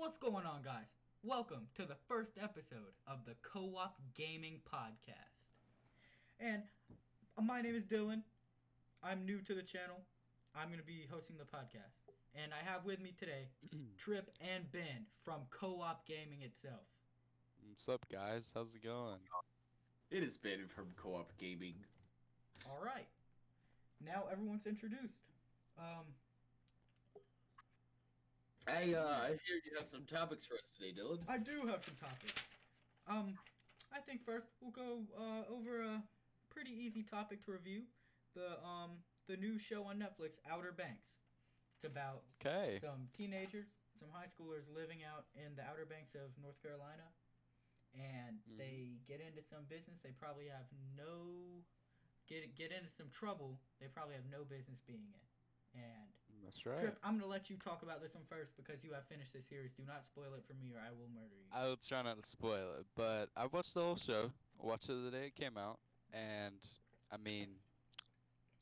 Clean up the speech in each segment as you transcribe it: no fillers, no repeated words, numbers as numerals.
What's going on, guys? Welcome to the first episode of the Co-op Gaming Podcast. And my name is Dylan. I'm new to the channel. I'm going to be hosting the podcast. And I have with me today Trip and Ben from Co-op Gaming itself. What's up, guys? How's it going? It has been from Co-op Gaming. All right. Now everyone's introduced. I hear you have some topics for us today, Dylan. I do have some topics. I think first we'll go over a pretty easy topic to review. The new show on Netflix, Outer Banks. It's about some teenagers, some high schoolers living out in the Outer Banks of North Carolina, and they get into some business they probably have get into some trouble they probably have no business being in. And That's right. Trip, I'm going to let you talk about this one first because you have finished the series. Do not spoil it for me or I will murder you. I will try not to spoil it, but I watched the whole show. I watched it the day it came out, and I mean,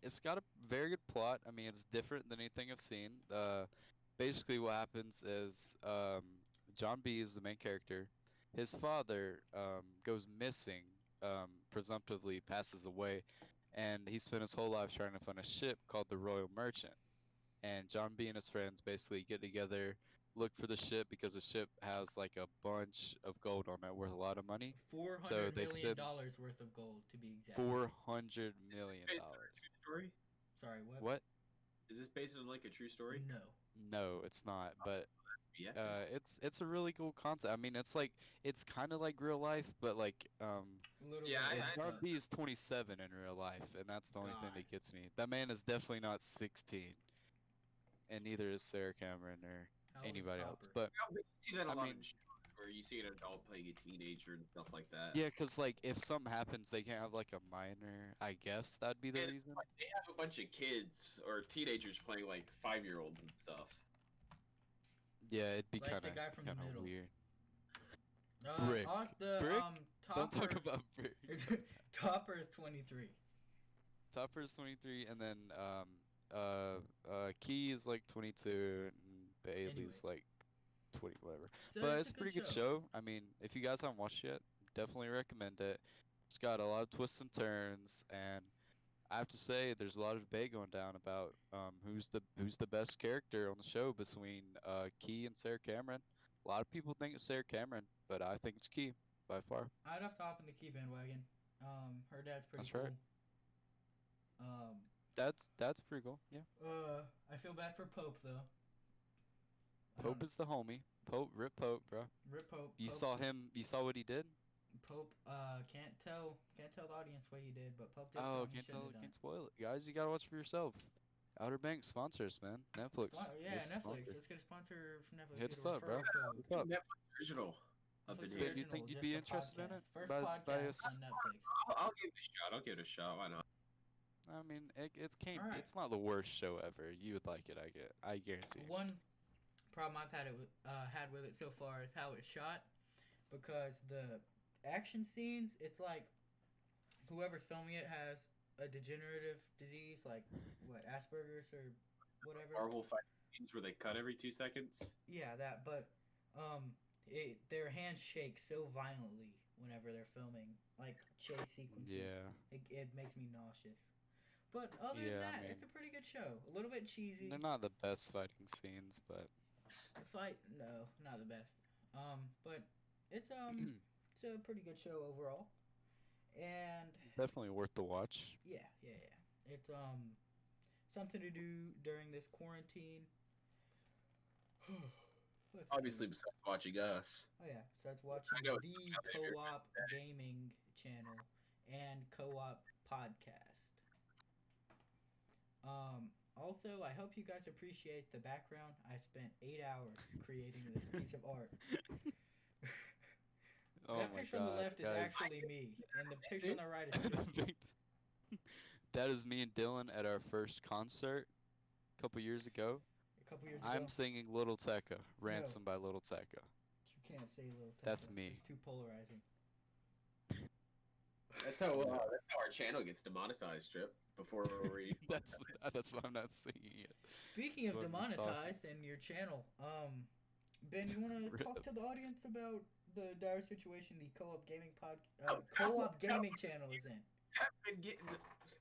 it's got a very good plot. I mean, it's different than anything I've seen. Basically, what happens is John B is the main character. His father goes missing, presumptively passes away, and he spent his whole life trying to find a ship called the Royal Merchant. And John B and his friends basically get together, look for the ship because the ship has like a bunch of gold on it worth a lot of money. $400 million worth of gold, to be exact. $400 million. True story? Sorry, what? What? Is this based on like a true story? No. No, it's not. But Yeah. it's a really cool concept. I mean, it's kind of like real life, but like Literally. Yeah, I John B is 27 in real life, and that's the only thing God. that gets me. That man is definitely not 16, and neither is Sarah Cameron or How old is anybody else. Topper? But You see that a I lot mean- in shows where you see an adult playing a teenager and stuff like that. yeah, because like if something happens, they can't have like a minor. I guess that'd be the And, reason. like, they have a bunch of kids or teenagers playing like 5-year-olds and stuff. Yeah, it'd be Like kind the guy from the of middle. weird. Brick. Don't Topper. talk about Brick. Topper is 23. Topper's 23, and then Key is like 22, and Bailey's Anyways. like 20, whatever. So But it's it's a pretty good show. I mean, if you guys haven't watched it yet, definitely recommend it. It's got a lot of twists and turns, and I have to say, there's a lot of debate going down about who's the best character on the show between Key and Sarah Cameron. A lot of people think it's Sarah Cameron, but I think it's Key by far. I'd have to hop in the Key bandwagon. Her dad's pretty That's cool. right. That's pretty cool. Yeah. I feel bad for Pope though. Pope is the homie. Rip Pope, bro. Rip Pope. You Pope, saw him. You saw what he did. Pope. Can't tell the audience what he did, but Pope did Oh, something he shouldn't have done. can't spoil it, guys. You gotta watch for yourself. Outer Banks sponsors, man. Netflix. Yeah, is a Netflix. sponsor. Let's get a sponsor from Netflix. Hit Get us a up, bro. referral code. What's up? Netflix original up in Netflix here. Do you original, think you'd just be a interested in podcast. it? First By podcast us? on Netflix. I'll give it a shot. I'll give it a shot. Why not? I mean, Alright. it's not the worst show ever. You would like it, I guarantee. One problem I've had with it so far is how it's shot, because the action scenes, it's like whoever's filming it has a degenerative disease, like what, Asperger's or whatever. Marvel fight scenes where they cut every 2 seconds. Yeah, that. But their hands shake so violently whenever they're filming like chase sequences. Yeah. It makes me nauseous. But other Yeah, than that, I mean- it's a pretty good show. A little bit cheesy. They're not the best fighting scenes, but The fight, no, not the best. But it's it's a pretty good show overall. And definitely worth the watch. yeah. It's something to do during this quarantine. Let's Obviously, see. besides watching us. Oh yeah, so it's watching I know the it's not very Co-op pathetic. Gaming channel and Co-op Podcast. Also, I hope you guys appreciate the background. I spent 8 hours creating this piece of art. Oh That my picture on the God, left is guys. actually me, and the picture on the right is That is me and Dylan at our first concert a couple years ago. a couple years ago. I'm singing Little Tekka, Ransom by Little Tekka. You can't say little. That's Tekka. me. It's too polarizing. That's how our channel gets demonetized, Trip. Before we That's why I'm not singing it. Speaking That's of what I'm demonetized and your channel, Ben, you want to Rip. talk to the audience about the dire situation the co-op gaming How- co-op how- gaming channel is in? Been getting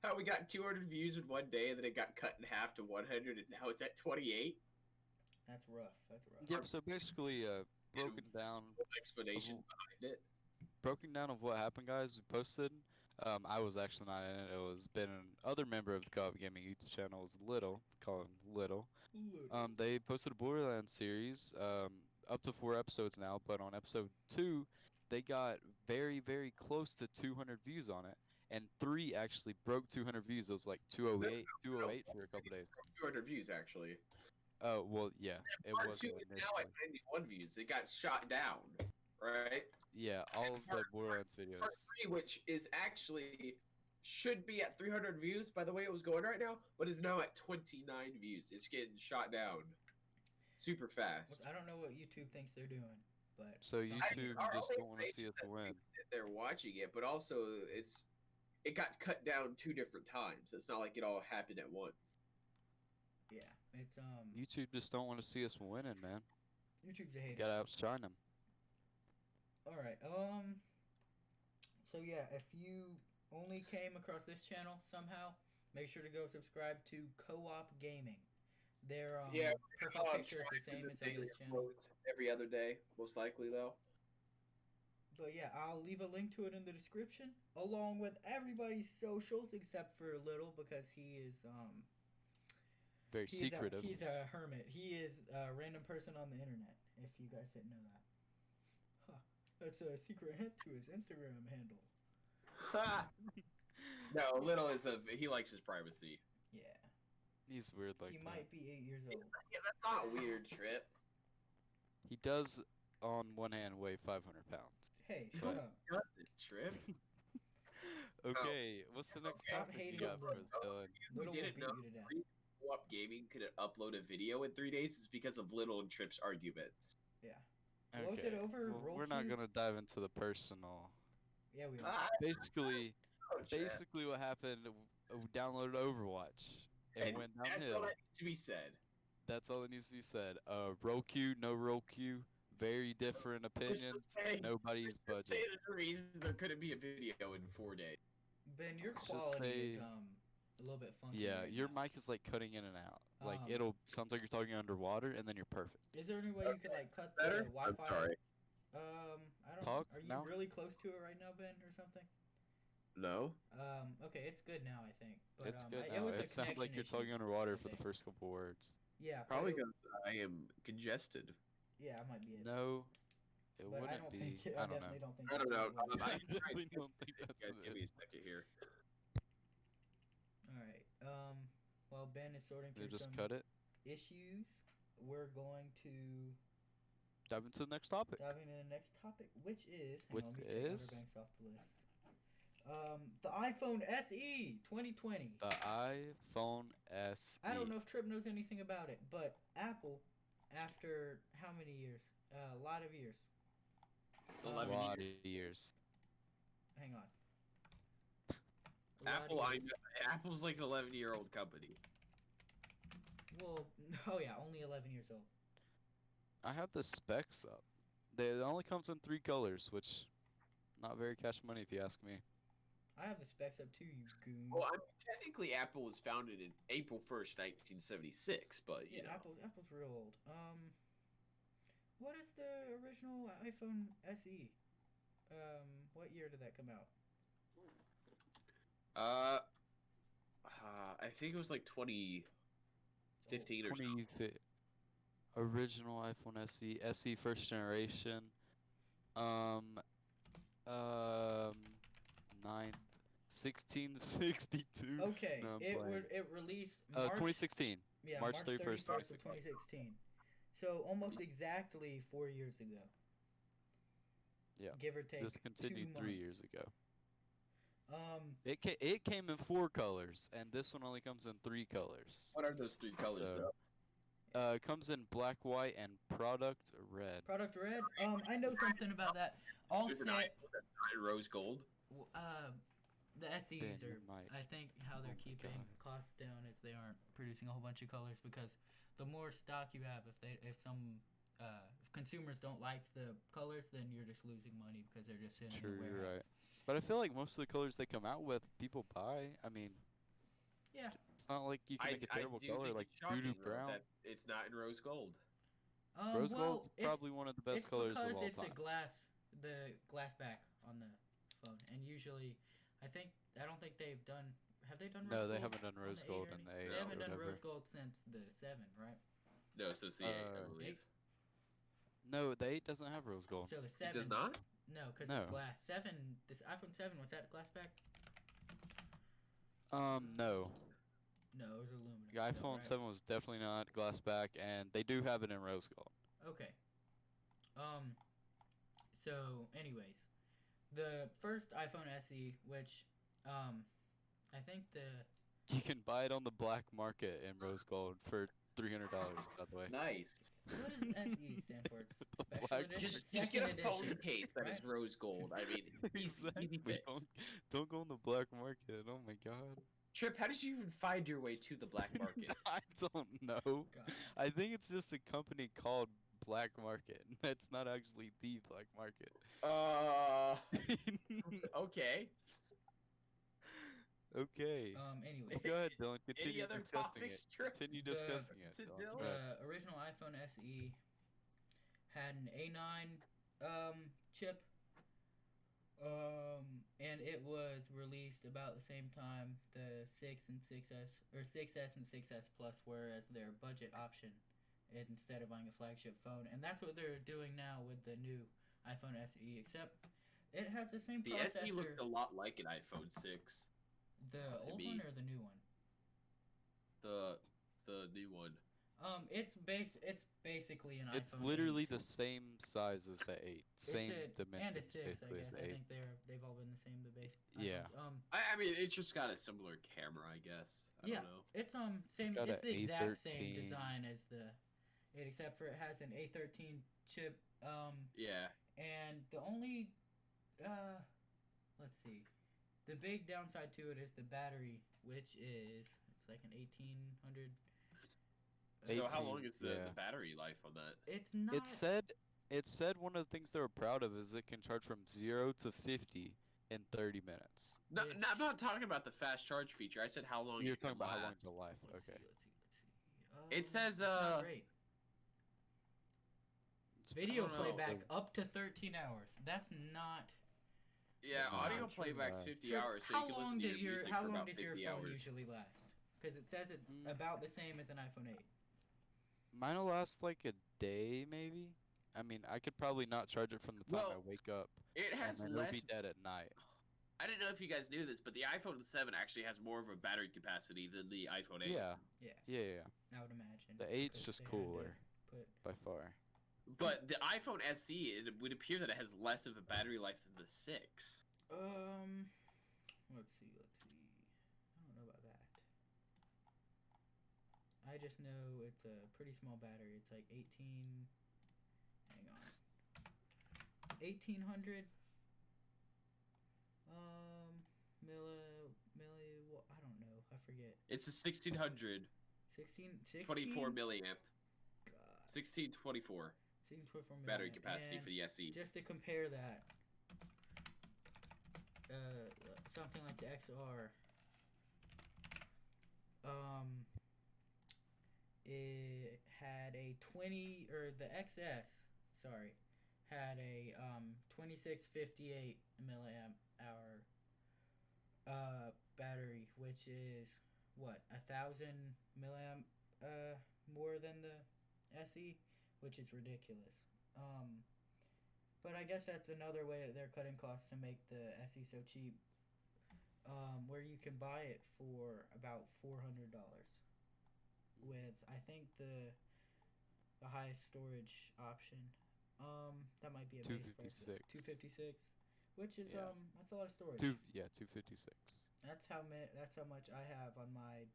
how we got 200 views in one day, and then it got cut in half to 100, and now it's at 28. That's rough. That's rough. Yep. So basically, broken down No explanation behind it. of what happened, guys. We posted. I was actually not in it. It was Ben, another member of the Co-op Gaming YouTube channel, was Little. Call him Little. They posted a Borderlands series. Up to 4 episodes now, but on episode 2, they got very, very close to 200 views on it, and 3 actually broke 200 views. It was like 208 for a couple days. 200 views actually. Oh well, yeah, it Part was 2 is now at initially. 91 views. It got shot down, right? Yeah, all of the Part- Borderlands Part videos. 3, which is actually should be at 300 views by the way it was going right now, but is now at 29 views. It's getting shot down super fast. I don't know what YouTube thinks they're doing, but So YouTube our just only don't want to see us information win. that they're watching it, but also it got cut down 2 different times. It's not like it all happened at once. yeah, it's YouTube just don't want to see us winning, man. YouTube's a You hater. gotta outshine them. All right. So yeah, if you only came across this channel somehow, make sure to go subscribe to Co-op Gaming. Their profile picture is the same as on this channel. Every other day, most likely though. But yeah, I'll leave a link to it in the description, along with everybody's socials except for Little, because he is Very secretive. He's a hermit. He is a random person on the internet. If you guys didn't know that, that's a secret hint to his Instagram handle. No, Little he likes his privacy. Yeah, He's weird like he that. might be 8 years old. Yeah, that's not a weird trip. He does, on one hand, weigh 500 pounds. Hey, shut But- up. That's a trip. Okay, what's the next Stop topic hating you got on for Little. us, Dylan? Little will didn't beat know. you to death. Co-op Gaming couldn't upload a video in 3 days is because of Little and Trip's arguments. What was it over? Well, Roll we're not Cube? gonna dive into the personal. Yeah, we are. Basically, Oh, Trip. what happened, we downloaded Overwatch. It And went that's all downhill. that needs to be said. That's all that needs to be said. Roll queue, no roll queue, very different opinions. say- Nobody's Say budget. there's a reason there couldn't be a video in 4 days. Ben, your should quality is say- a little bit funky. Yeah, right your now. mic is like cutting in and out. Like Um, sounds like you're talking underwater, and then you're perfect. Is there any way you could like cut Better? the Wi-Fi? I'm sorry. I don't. Talk Are you now? really close to it right now, Ben, or something? No? Okay, it's good now, I think. But, It's good It now. was a It sounds like connection you're issue, talking underwater I for the think. first couple words. Yeah, Probably but because I am congested. yeah, it might be it. No, it but I wouldn't don't be. think. I don't know. definitely don't think. I don't that's know. what it was. I I'm trying definitely to don't think fix it. that's Guys, give it. me a second here. All right. While Ben is sorting They through just some cut it. issues, we're going to Dive into the next topic. dive into the next topic, which is Which hang on, let me check is? Outer Banks off the list. The iPhone SE 2020. The iPhone SE. I don't know if Trip knows anything about it, but Apple, after how many years? A lot of years. 11 A lot years. of years. Hang on. A lot of Apple, years. Apple's like an 11-year-old company. Well, oh yeah, only 11 years old. I have the specs up. It only comes in 3 colors, which not very cash money if you ask me. I have the specs up too, you goon. Well, I mean, technically, Apple was founded in April 1st, 1976, but you yeah, know. Apple's real old. What is the original iPhone SE? What year did that come out? I think it was like 2015 It's old. or something. 20 original iPhone SE, SE first generation. 1662. Okay, No, I'm it playing. it released March 2016. yeah, March March 31st, 31st of 2016. So almost exactly 4 years ago. Yeah, Give or take. Discontinued 2 3 months. years ago. Um, It came in 4 colors, and this one only comes in 3 colors. What are those 3 colors, So- though? It comes in black, white, and product red. product red. I know something about that. All Is it set. not rose gold? The SEs Ben, are. your mic. I think how they're Oh my keeping God. costs down is they aren't producing a whole bunch of colors because the more stock you have, if some if consumers don't like the colors, then you're just losing money because they're just sitting in True, the you're warehouse. right. But I feel like most of the colors they come out with, people buy. I mean, Yeah. it's not like you can make a I terrible do color think like it's shocking doo-doo though, brown. that it's not in rose gold. Rose Well, gold's probably one of the best it's colors of because all it's time. the glass back on the phone, and usually, I don't think they've done. Have they done rose No, gold? they haven't done on rose the 8 gold or in the any- 8 They haven't or done whatever. rose gold since the 7, right? No, so it's the 8, I believe. 8. No, the 8 doesn't have rose gold. So the It 7 does not? No, because No. it's glass. 7. This iPhone 7 was that glass back? No. No, it was aluminum. The still, iPhone right? 7 was definitely not glass back, and they do have it in rose gold. Okay. So, anyways, the first iPhone SE, which, I think You can buy it on the black market in rose gold for $300, by the way. Nice. what does SE stand for? It's The special black edition. Just get a Second phone edition, case that is right? rose gold. I mean, easy Exactly. fix. Don't go on the black market. Oh my god. Trip, how did you even find your way to the black market? I don't know. God. I think it's just a company called Black Market. That's not actually the black market. Okay. Okay. Anyway, Go ahead, Dylan. Any Continue other discussing topics, it. Trip? Continue The- discussing it. to Dylan. Dylan? Go ahead. the original iPhone SE had an A9 chip, and it was released about the same time the 6 and 6S, or 6S and 6S Plus were as their budget option instead of buying a flagship phone, and that's what they're doing now with the new iPhone SE, except it has the same The processor. SE looked a lot like an iPhone 6. The to old me. one or the new one? The new one. It's basically an It's iPhone. literally 8. the same size as the 8. Same And a dimensions, 6, I basically, guess. as the I 8. think they've all been the same. The base. Yeah. iPhones. I mean, it's just got a similar camera, I guess. I Yeah. don't know. It's same. got It's a the exact same A13. design as the 8, except for it has an A13 chip. Yeah. And the only let's see, the big downside to it is the battery, which is it's like an 1800. So how 18, long is the yeah. battery life on that? It's not. It said one of the things they were proud of is it can charge from 0 to 50 in 30 minutes. No, Which- I'm not talking about the fast charge feature. I said how long You're it can talking about how long last. the life. Let's Okay. see. It says, it's not great. It's- Video I don't know, playback the- up to 13 hours. That's not. Yeah, That's audio not true, playback's uh, 50 Trip, hours, so how you can long listen to did your your music How for long about does 50 your phone hours. usually last? Because it says it's Mm. about the same as an iPhone 8. Mine will last like a day, maybe. I mean, I could probably not charge it from the time I Well, wake up, It and has then it'll less. be dead at night. I didn't know if you guys knew this, but the iPhone 7 actually has more of a battery capacity than the iPhone 8. Yeah, Yeah, yeah. I would imagine. The 8's because just they had to cooler Put by far. But the iPhone SE, it would appear that it has less of a battery life than the 6. let's see. I don't know about that. I just know it's a pretty small battery. It's like 18. Hang on. 1800. I don't know. I forget. It's a 1600 16. 24 milliamp, God. 1624 1624 battery milliamp. capacity And for the SE. just to compare that, something like the XR, it had a 20, or the XS, sorry, had a 2658 milliamp hour battery, which is what, 1,000 milliamp more than the SE, which is ridiculous. But I guess that's another way that they're cutting costs to make the SE so cheap. Where you can buy it for about $400, with I think the highest storage option. That might be a base price. 256. 256, which is Yeah. that's a lot of storage. 256. That's how much I have on my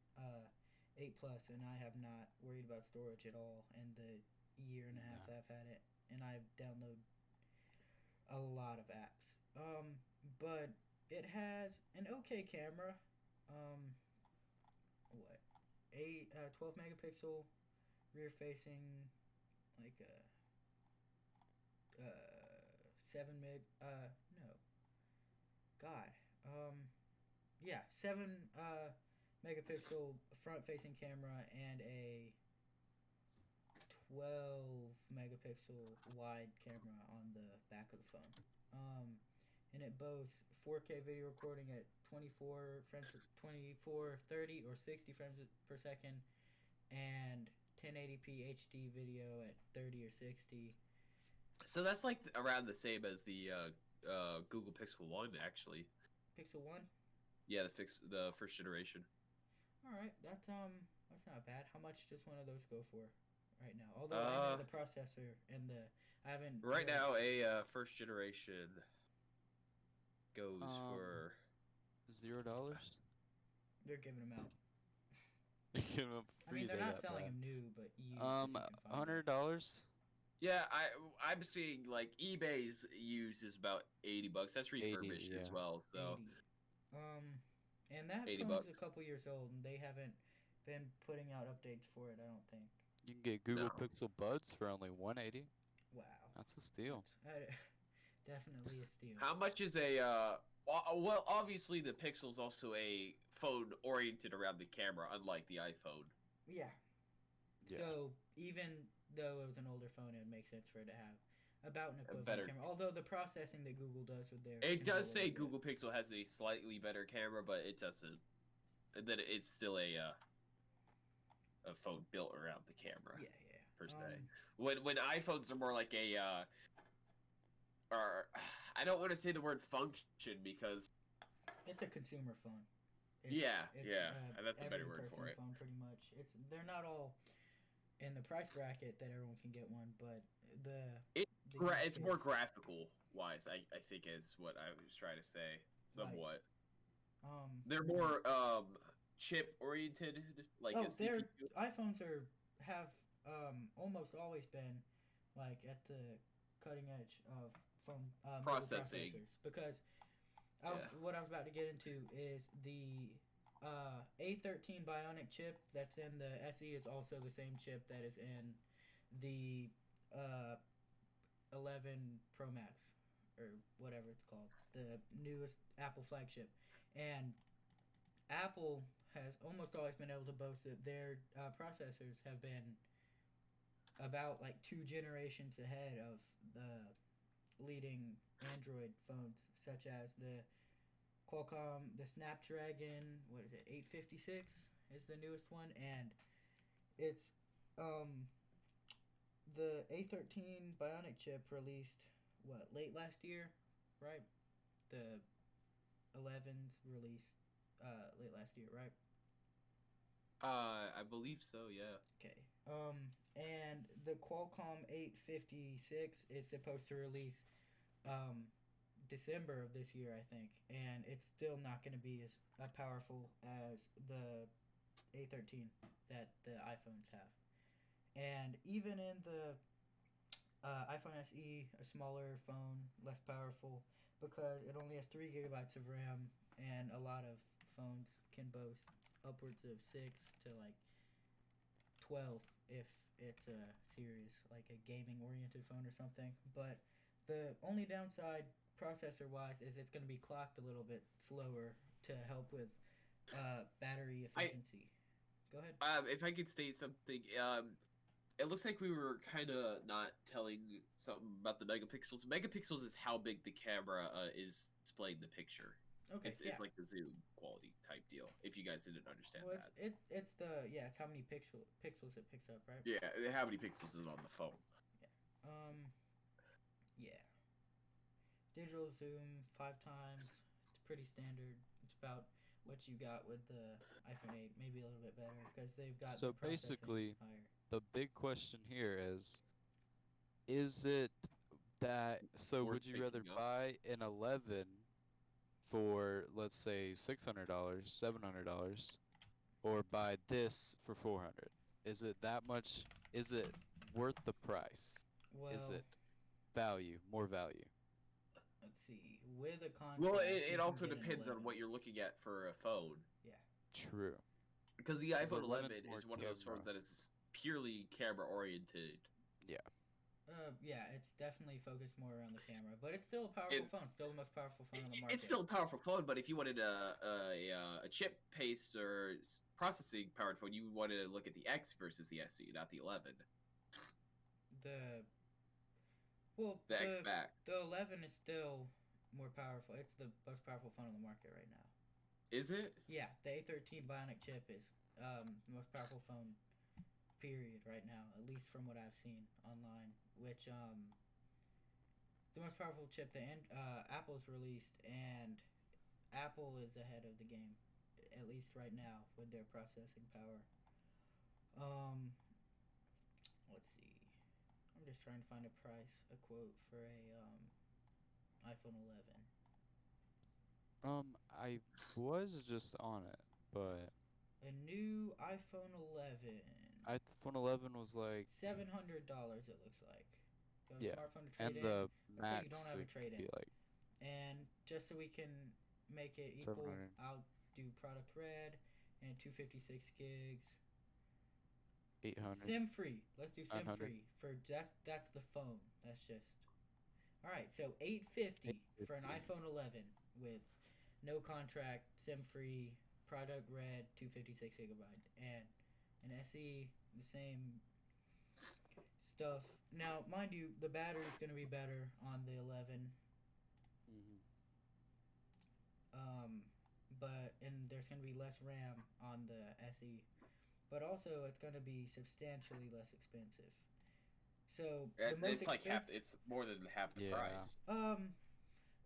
8 Plus, and I have not worried about storage at all in the year and a half that I've had it, and I've downloaded a lot of apps. But it has an okay camera. 12 megapixel rear facing, like no. God. Yeah, 7 megapixel front facing camera and a 12 megapixel wide camera on the back of the phone. And it boasts 4K video recording at 24 30 or 60 frames per second, and 1080p HD video at 30 or 60. So that's like around the same as the Google Pixel 1, actually. Pixel 1? Yeah, the first generation. Alright, that's not bad. How much does one of those go for right now? Although I know the processor and I haven't... Right now, a first generation goes for... $0? They're giving them out. They're giving them I mean, free. they're not selling them new, but used. $100. Yeah, I'm seeing like eBay's used is about $80. That's refurbished 80, as yeah. well. So 80. And that 80 phone's bucks. a couple years old, and they haven't been putting out updates for it. I don't think. You can get Google No. Pixel Buds for only $180. Wow, That's a steal. definitely a steal. how much is a well, obviously the Pixel's also a phone oriented around the camera, unlike the iPhone. Yeah. Yeah. So even though it was an older phone, it makes sense for it to have about an equivalent better- camera. Although the processing that Google does with their It can be a does say little Google Pixel has a slightly better camera, but it doesn't. That it's still a phone built around the camera bit- Yeah, yeah. per se. When iPhones are more like a or I don't want to say the word function because It's a consumer phone. Yeah, that's a better word for every it. Phone, pretty much. They're not all in the price bracket that everyone can get one, but It's use more case- graphical wise. I think is what I was trying to say. Somewhat. They're more chip oriented, like a their CPU. iPhones have almost always been like at the cutting edge of phone mobile Processing. processors, because Yeah. what I was about to get into is the A13 Bionic chip that's in the SE is also the same chip that is in the 11 Pro Max or whatever it's called, the newest Apple flagship. And Apple has almost always been able to boast that their processors have been about like 2 generations ahead of the leading Android phones, such as the Qualcomm, the Snapdragon, what is it, 856 is the newest one, and it's the A13 Bionic chip released late last year, right? The 11s released late last year, right? I believe so. Yeah. Okay. And the Qualcomm 856 is supposed to release December of this year, I think, and it's still not going to be as powerful as the A13 that the iPhones have. And even in the iPhone SE, a smaller phone, less powerful, because it only has 3 gigabytes of RAM, and a lot of phones can boast upwards of 6 to like 12 if it's a serious, like a gaming oriented phone or something. But the only downside processor wise is it's going to be clocked a little bit slower to help with battery efficiency. Go ahead. If I could state something, it looks like we were kind of not telling something about the megapixels. Megapixels is how big the camera is displaying the picture. Okay, It's like the zoom quality type deal. If you guys didn't understand well, that. it's how many pixels it picks up, right? Yeah, how many pixels is on the phone? Yeah. Digital zoom 5 times. It's pretty standard. It's about what you got with the iPhone 8, maybe a little bit better because they've got So the processing basically, higher. the big question here is it that, so Worth would you rather picking up? buy an 11 for, let's say, $600, $700, or buy this for 400? Is it that much, is it worth the price? Well, Is it value, more value? let's see. With a contract, Well, you it can also get an depends on 11. what you're looking at for a phone. True. Because the Because iPhone 11's 11 more is one of those camera. phones that is purely camera oriented. Yeah. yeah, it's definitely focused more around the camera, but it's still a powerful phone. Still the most powerful phone on the market. It's still a powerful phone, but if you wanted a chip-based or processing-powered phone, you wanted to look at the X versus the SE, not the 11. the well The X Max. the 11 is still more powerful. It's the most powerful phone on the market right now. Is it? Yeah, the A13 Bionic chip is the most powerful phone period right now, at least from what I've seen online. Which the most powerful chip that Apple's released, and Apple is ahead of the game, at least right now with their processing power. Um, let's see. I'm just trying to find a price, a quote for a iPhone 11. I was just on it, but A new iPhone 11. iPhone 11 was like, $700 it looks like. Got a yeah, smartphone to and trade in. the Let's say max you don't have a it could trade-in. be like And just so we can make it equal, 700. I'll do product red and 256 gigs. 800. Sim free. Let's do sim 900. free for that's the phone. That's just all right. So 850 for an 850. iPhone 11 with no contract, sim free, product red, 256 gigabyte, and an SE the same stuff. Now, mind you, the battery's gonna be better on the 11. Mhm. But and there's gonna be less RAM on the SE, but also it's gonna be substantially less expensive. So the most It's like half. expensive, It's more than half the Yeah. price.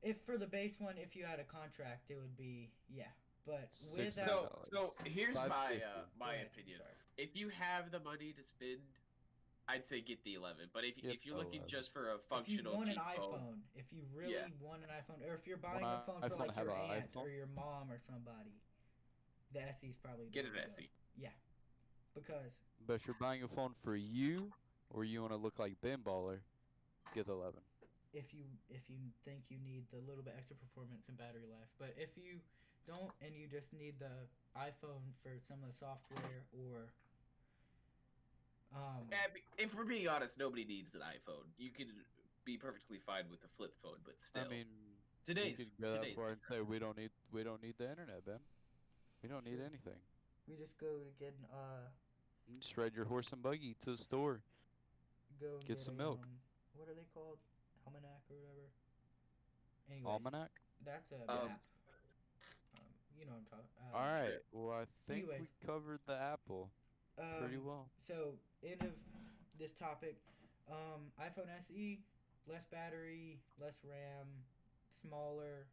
if for the base one, if you had a contract, it would be yeah. But $600. without, So here's my $550. my Go ahead, opinion. sorry. If you have the money to spend, I'd say get the 11. But Get if you're the looking 11. just for a if you functional want an cheap phone, iPhone, if you really Yeah. want an iPhone, or if you're Want buying a phone for iPhone like to have your an aunt or iPhone? your mom or somebody, the SE is probably the get way an to go. SE. Yeah, because But if you're buying a phone for you, or you want to look like Ben Baller, get the 11. if you think you need the little bit extra performance and battery life, but if you don't and you just need the iPhone for some of the software or If we're being honest, nobody needs an iPhone. You could be perfectly fine with a flip phone, but still. I mean, Today's you could go that today's far and say we don't need the internet, Ben. We don't need Sure. anything. we just go to get You just ride your horse and buggy to the store. go and Get some milk. what are they called, almanac or whatever. Anyways, Almanac. that's a Um, app. You know what I'm talking. All right. Well, I think anyways. we covered the Apple pretty well. So end of this topic. iPhone SE, less battery, less RAM, smaller,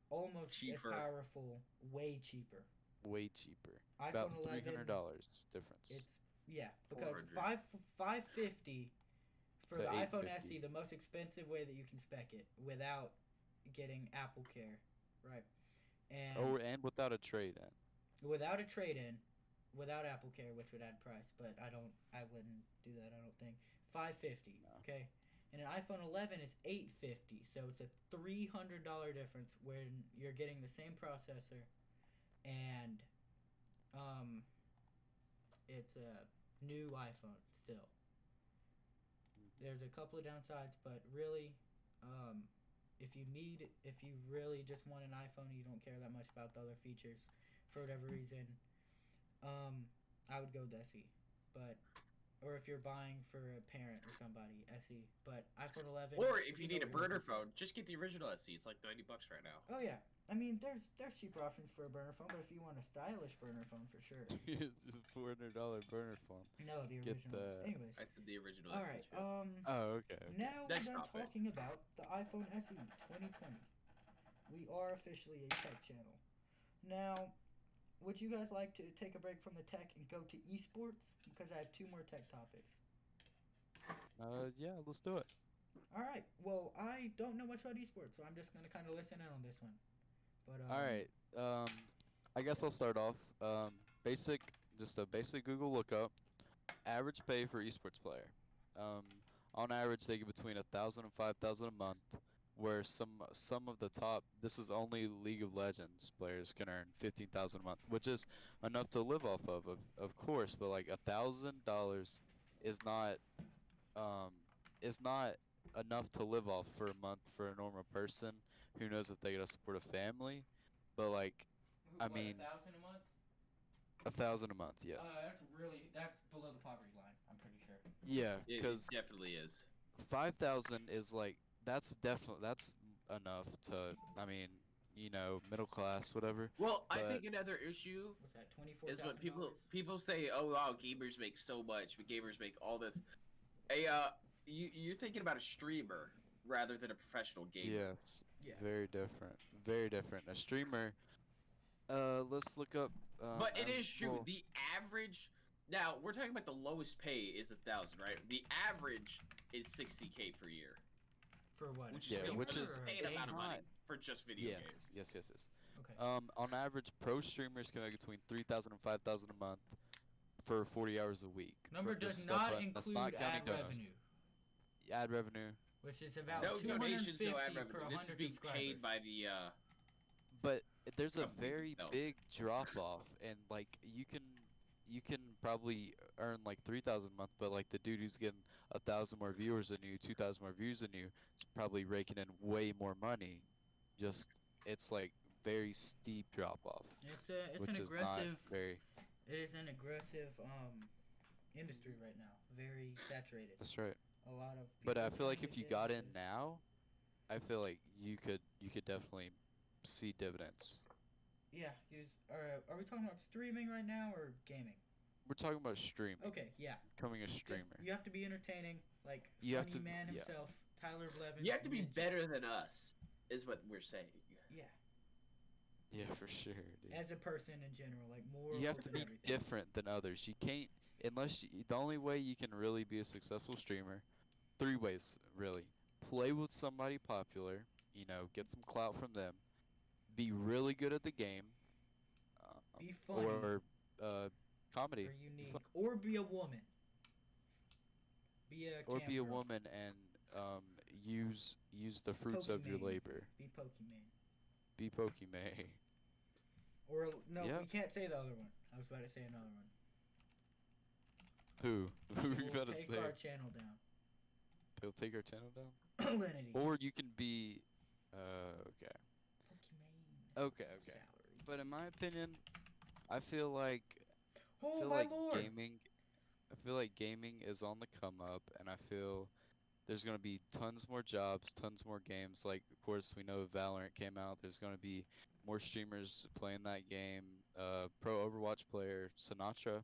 almost Cheaper. as powerful, way cheaper. Way cheaper. iPhone About 11, $300 difference. It's yeah, because 400. 550 for To the iPhone 850. SE, the most expensive way that you can spec it without getting Apple Care, right? And and without a trade-in. without a trade-in, without Apple Care, which would add price, but I wouldn't do that. I don't think. 550, No. okay, and an iPhone 11 is 850, so it's a $300 difference when you're getting the same processor, and it's a new iPhone still. There's a couple of downsides, but really, if you really just want an iPhone and you don't care that much about the other features, for whatever reason, I would go with SE. Or if you're buying for a parent or somebody, SE. But iPhone 11. Or if you need a know what you're burner looking for. phone, just get the original SE. It's like $90 right now. Oh yeah, I mean there's cheaper options for a burner phone, but if you want a stylish burner phone, for sure. It's a $400 burner phone. No, the Get original. the- Anyways, I said the original all SE. right. too. Oh, okay. Now Next we're done topic. talking about the iPhone SE 2020. We are officially a tech channel. Now, would you guys like to take a break from the tech and go to esports? Because I have two more tech topics. Yeah, let's do it. All right. Well, I don't know much about esports, so I'm just gonna kind of listen in on this one. But All right. I guess I'll start off. Just a basic Google lookup. Average pay for esports player. On average, they get between 1,000 and 5,000 a month. Where some of the top, this is only League of Legends players can earn 15,000 a month, which is enough to live off of course. But like $1,000 is not is not enough to live off for a month for a normal person who knows if they gotta support a family. But like, I mean, 1,000 a month? 1,000 a month, yes. That's below the poverty line, I'm pretty sure. Yeah, It because definitely is. 5,000 is like that's enough to, I mean, middle class, whatever. Well, I But- think another issue What's that, $24,000? is when people say, "Oh wow, gamers make so much, but gamers make all this." You're thinking about a streamer rather than a professional gamer. Yes, Yeah. very different, very different. A streamer. Let's look up. But it is true. well, The average. Now we're talking about the lowest pay is 1,000, right? The average is 60K per year, For what? which Yeah, is still which an is- insane it's amount of money not- for just video yes, games. yes. Okay. On average, pro streamers can make between 3,000 and 5,000 a month for 40 hours a week. Number for does just not stuff, that's include not counting ad donuts. revenue, Ad revenue, which is about No 250 donations, no ad per revenue. 100 This is being paid subscribers. by the. but there's a Companies very themselves. big drop off, and like you can probably earn like 3,000 a month, but like the dude who's getting 1,000 more viewers than you, 2,000 more views than you, is probably raking in way more money. Just it's like very steep drop off, It's which an is aggressive. not very. It is an aggressive industry right now. Very saturated. That's right. A lot of. But I people feel like trying if to you get got in into- now, I feel like you could definitely see dividends. Yeah. Are we talking about streaming right now or gaming? We're talking about streaming, Okay. Yeah. becoming a Just- streamer. you have to be entertaining, like You have funny to- man yeah. himself, Tyler Blevins. You have to be Ninja. better than us, is what we're saying. Yeah. Yeah, for sure, dude. As a person in general, like more. You have to be everything. different than others. You can't the only way you can really be a successful streamer, three ways really. Play with somebody popular, get some clout from them. Be really good at the game. Be funny. Or comedy. Or unique. Or be a woman. Be a Or be a cam girl. woman and use the fruits of your Pokimane. labor. Be Pokemon. Be Pokimane. Or no, Yeah. we can't say the other one. I was about to say another one. Who? Who are you We'll about to take say? our channel down. They'll take our channel down? Lenity. Or you can be okay. Pokemon. Okay. Salary. But in my opinion, I feel like Oh feel my like lord! gaming is on the come up, and I feel there's gonna be tons more jobs, tons more games. Like, of course, we know Valorant came out. There's gonna be more streamers playing that game. Pro Overwatch player Sinatra,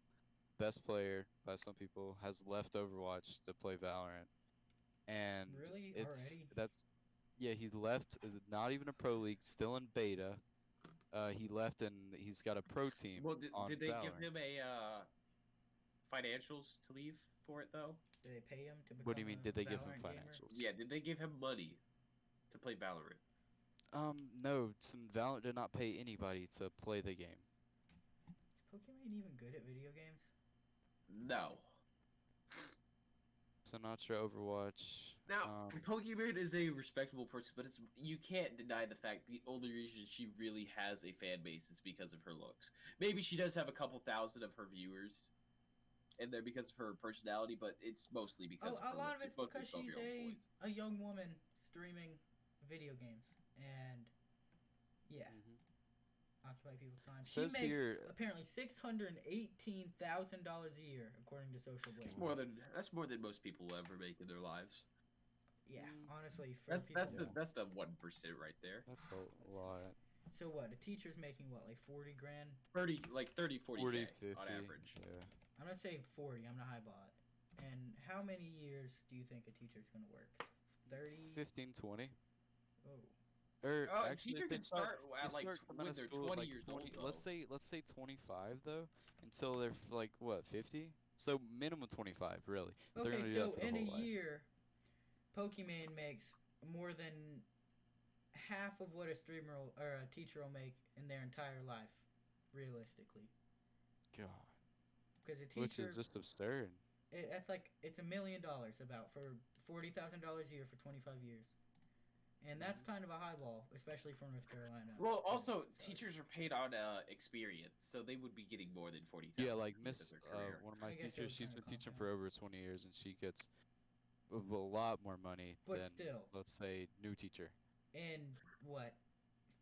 best player by some people, has left Overwatch to play Valorant, and Really? it's Already? yeah, he left. Not even a pro league, still in beta. He left and he's got a pro team. Well, on did they give Valorant. him a financials to leave for it though? Did they pay him to become What do you mean? a Did they give him Valorant gamer? financials? Yeah, did they give him money to play Valorant? No. Valorant did not pay anybody to play the game. Is Pokemon even good at video games? No. Sinatra, Overwatch. Now, Pokemon is a respectable person, but you can't deny the fact the only reason she really has a fan base is because of her looks. Maybe she does have a couple thousand of her viewers in there because of her personality, but it's mostly because of her A lot of looks. it's Both because are she's 12-year-old boys. a young woman streaming video games and yeah, occupy people's time. She Says makes here- apparently $618,000 a year according to Social Blade. That's more than most people will ever make in their lives. Yeah, honestly, for That's people. that's the 1% right there. That's a lot. So what? A teacher's making what, like 40 grand? 30 40 40, K 50 on average. Yeah. I'm gonna say 40. I'm gonna highball it. And how many years do you think a teacher's gonna work? 30. 15, 20. Oh, Or Oh, a actually, teacher they can start they at like start coming out when of they're school at, 20 like, years 20 old. let's say 25 though, until they're like what 50. So minimum 25, really. They're okay. gonna do So that for the in a whole life. year, Pokemon makes more than half of what a streamer or a teacher will make in their entire life, realistically. God, Because a which teacher, is just absurd. that's like it's $1 million about for $40,000 a year for 25 years, and that's kind of a highball, especially for North Carolina. Well, also So- teachers are paid on experience, so they would be getting more than 40,000. Yeah, like at the end Miss, of their career. one of my I guess that teachers, was she's kinda been teaching calm for down. over 20 years, and she gets a lot more money But than, still. let's say, new teacher. In what,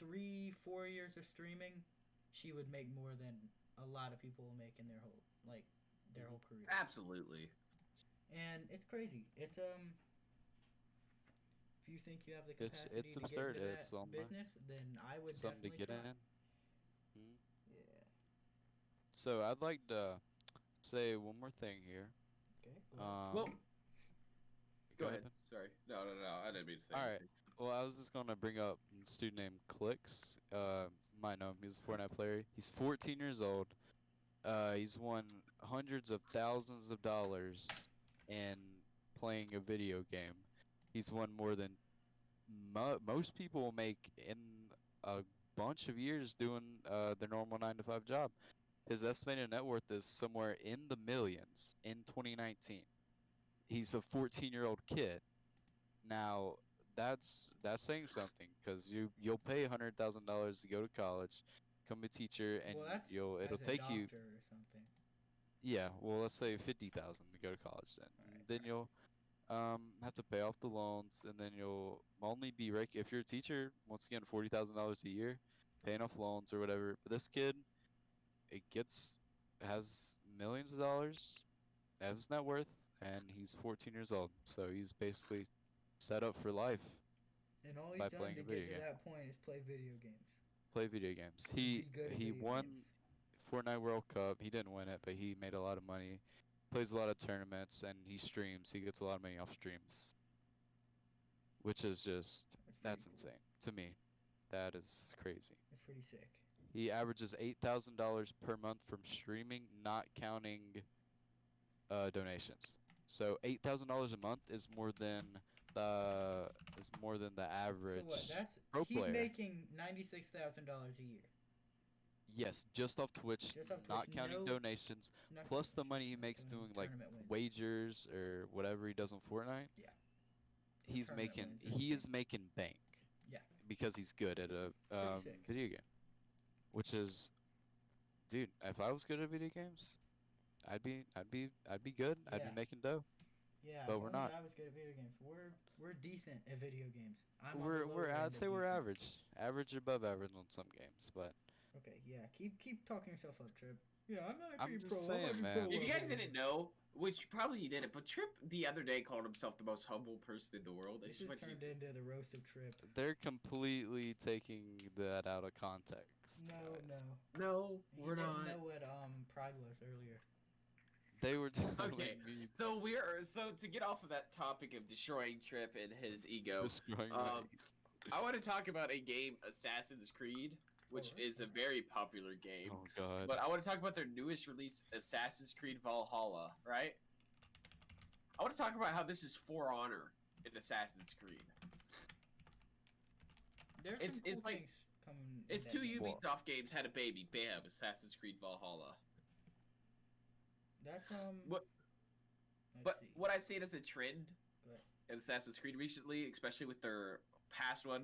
3-4 years of streaming, she would make more than a lot of people will make in their whole career. Absolutely. And it's crazy. It's if you think you have the It's capacity to get absurd. into It's that business, then I would something to definitely get try. in. Mhm. Yeah. So I'd like to say one more thing here. Okay. Go ahead. Well, go go ahead. ahead. Sorry. No. I didn't mean to say All right. anything. Well, I was just gonna bring up a student named Clicks. Might know him. He's a Fortnite player. He's 14 years old. He's won hundreds of thousands of dollars in playing a video game. He's won more than most people make in a bunch of years doing their normal 9 to 5 job. His estimated net worth is somewhere in the millions in 2019. He's a 14-year-old kid. Now, that's saying something, because you'll pay $100,000 to go to college, become a teacher, and Well, that's it'll as a take you, doctor or something. yeah, well, let's say 50,000 to go to college then. And Right, then right. you'll have to pay off the loans, and then you'll only be if you're a teacher, once again, $40,000 a year, paying off loans or whatever. But this kid, it has millions of dollars as net worth, and he's 14 years old, so he's basically set up for life And all by he's done playing to a get video to game. that point is play video games. Play video games. Be good at He video won games. Fortnite World Cup. He didn't win it, but he made a lot of money. Plays a lot of tournaments, and he streams. He gets a lot of money off streams, which is just That's pretty that's cool. insane to me. That is crazy. That's pretty sick. He averages $8,000 per month from streaming, not counting donations. So $8,000 a month is more than the average So what? That's pro he's player. making $96,000 a year. Yes, just off Twitch, Just off not Twitch, counting no- donations, Not plus the donations, money he not makes counting doing like tournament wins. wagers or whatever he does on Fortnite. Yeah. He's Tournament making wins or he anything. is making bank. Yeah. Because he's good at a Pretty sick. video game. Which is, dude, if I was good at video games, I'd be good. I'd Yeah. be making dough. Yeah, But if we're only not. I was good at video games. We're decent at video games. I'm on the We're lower I'd end say of we're decent. average above average on some games, but Okay, yeah. Keep talking yourself up, Trip. Yeah, I'm not I'm pretty just pro. saying, I'm man. pro If you guys level. didn't know, which probably you didn't, but Trip the other day called himself the most humble person in the world. I This just has want you turned into the roast of Trip. they're completely taking that out of context. No, guys. no. No, You we're didn't not. know what Pride was earlier. They were telling Okay, me so to get off of that topic of destroying Trip and his ego, destroying my I want to talk about a game, Assassin's Creed, which Alright, is a very popular game. Oh god. But I want to talk about their newest release, Assassin's Creed Valhalla, right? I want to talk about how this is For Honor in Assassin's Creed. There's It's- some cool it's like- things coming. in It's that two game. Ubisoft games had a baby. Bam, Assassin's Creed Valhalla. That's What- Let's But see. what I've seen as a trend But in Assassin's Creed recently, especially with their past one,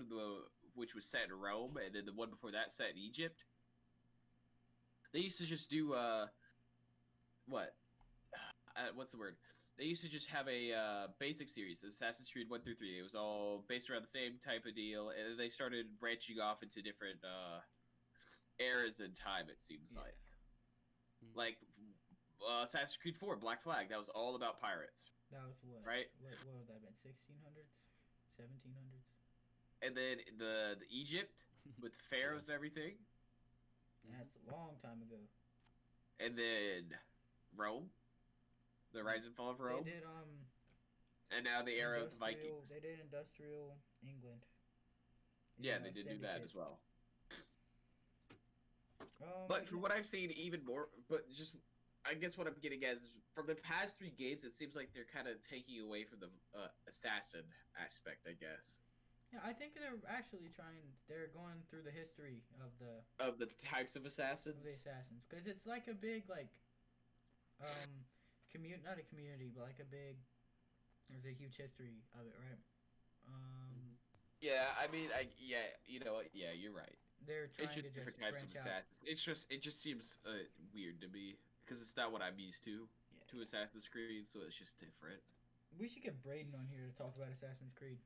which was set in Rome, and then the one before that set in Egypt, they used to just do what's the word? They used to just have a basic series, Assassin's Creed 1 through 3. It was all based around the same type of deal, and then they started branching off into different eras in time. It seems Yeah. like Assassin's Creed 4, Black Flag. That was all about pirates. that was what? Right. What would that have been? 1600s, 1700s. And then the Egypt with pharaohs and everything, That's a long time ago. and then Rome, the rise and fall of Rome, They did and now the era of the industrial- Vikings. They did industrial England. Yeah, they did do that as well. But from what I've seen, even more. But just, I guess what I'm getting at is from the past 3 games, it seems like they're kind of taking away from the assassin aspect, I guess, Yeah, I think they're actually trying. They're going through the history of the types of assassins. assassins because it's like a big not a community, but like a big. There's a huge history of it, right? Yeah, I mean, you know what? Yeah, you're right. They're trying It's to just just different types of branch out. assassins. It just seems weird to me because it's not what I'm used to Yeah. Assassin's Creed, so it's just different. We should get Braden on here to talk about Assassin's Creed.